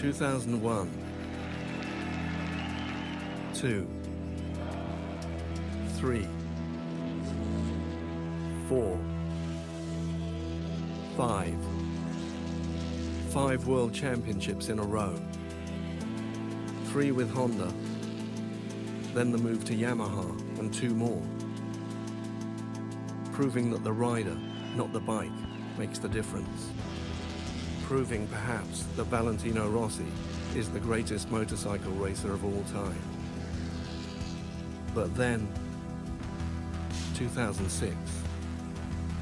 2001, 2, 3, 4, 5. 5 world championships in a row. 3 with Honda, then the move to Yamaha and 2 more. Proving that the rider, not the bike, makes the difference. Proving perhaps that Valentino Rossi is the greatest motorcycle racer of all time. But then, 2006,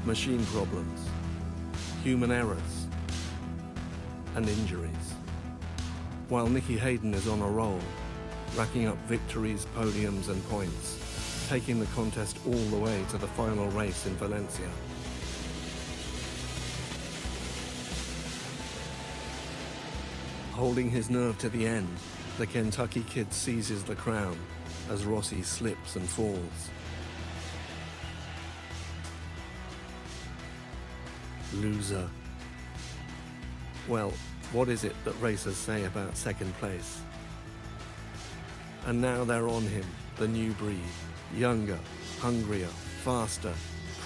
machine problems, human errors, and injuries. While Nicky Hayden is on a roll, racking up victories, podiums and points, taking the contest all the way to the final race in Valencia. Holding his nerve to the end, the Kentucky kid seizes the crown as Rossi slips and falls. Loser. Well, what is it that racers say about second place? And now they're on him, the new breed. Younger, hungrier, faster,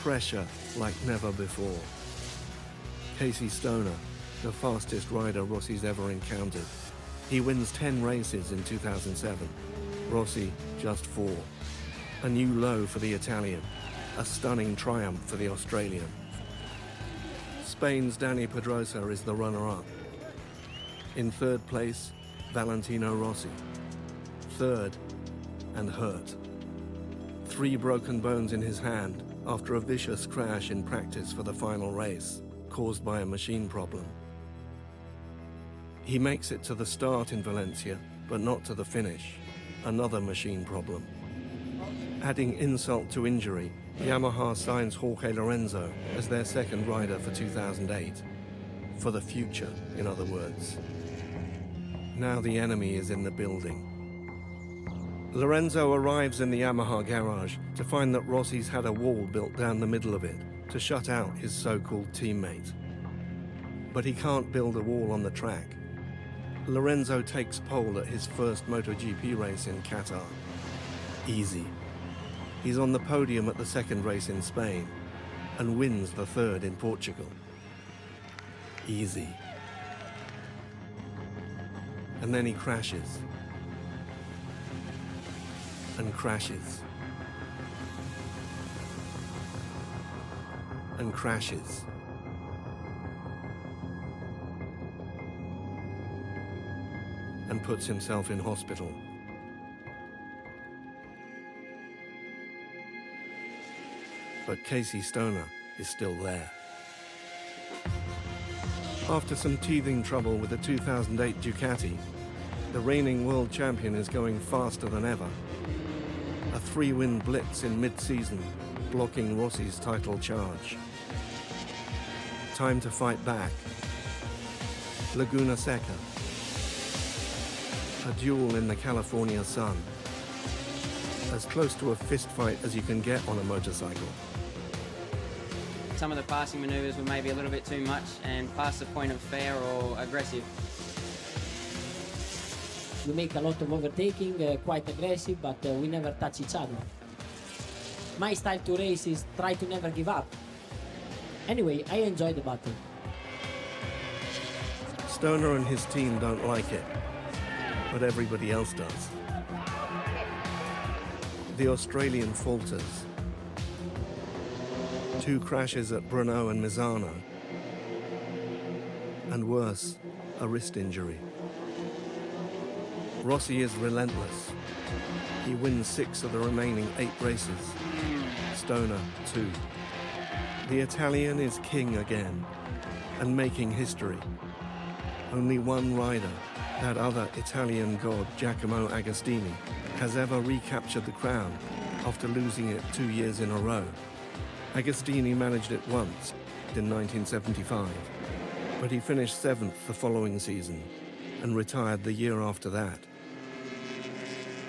pressure like never before. Casey Stoner, the fastest rider Rossi's ever encountered. He wins 10 races in 2007. Rossi just 4. A new low for the Italian, a stunning triumph for the Australian. Spain's Dani Pedrosa is the runner-up. In third place, Valentino Rossi. Third, and hurt. 3 broken bones in his hand after a vicious crash in practice for the final race, caused by a machine problem. He makes it to the start in Valencia, but not to the finish. Another machine problem. Adding insult to injury, Yamaha signs Jorge Lorenzo as their second rider for 2008. For the future, in other words. Now the enemy is in the building. Lorenzo arrives in the Yamaha garage to find that Rossi's had a wall built down the middle of it to shut out his so-called teammate. But he can't build a wall on the track. Lorenzo takes pole at his first MotoGP race in Qatar. Easy. He's on the podium at the second race in Spain and wins the third in Portugal. Easy. And then he crashes. And crashes. And crashes. And puts himself in hospital. But Casey Stoner is still there. After some teething trouble with the 2008 Ducati, the reigning world champion is going faster than ever. A 3-win blitz in mid-season, blocking Rossi's title charge. Time to fight back. Laguna Seca. A duel in the California sun. As close to a fist fight as you can get on a motorcycle. Some of the passing manoeuvres were maybe a little bit too much and past the point of fair or aggressive. We make a lot of overtaking, quite aggressive, but we never touch each other. My style to race is try to never give up. Anyway, I enjoy the battle. Stoner and his team don't like it, but everybody else does. The Australian falters. 2 crashes at Brno and Misano. And worse, a wrist injury. Rossi is relentless. He wins 6 of the remaining 8 races. Stoner, 2. The Italian is king again, and making history. Only one rider, that other Italian god Giacomo Agostini, has ever recaptured the crown after losing it 2 years in a row. Agostini managed it once, in 1975, but he finished 7th the following season and retired the year after that.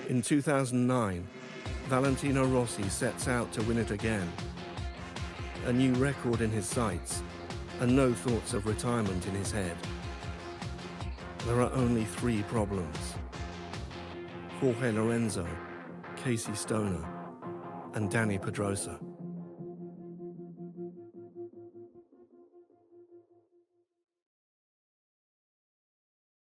In 2009, Valentino Rossi sets out to win it again. A new record in his sights, and no thoughts of retirement in his head. there are only three problems: Jorge Lorenzo, Casey Stoner, and Danny Pedrosa.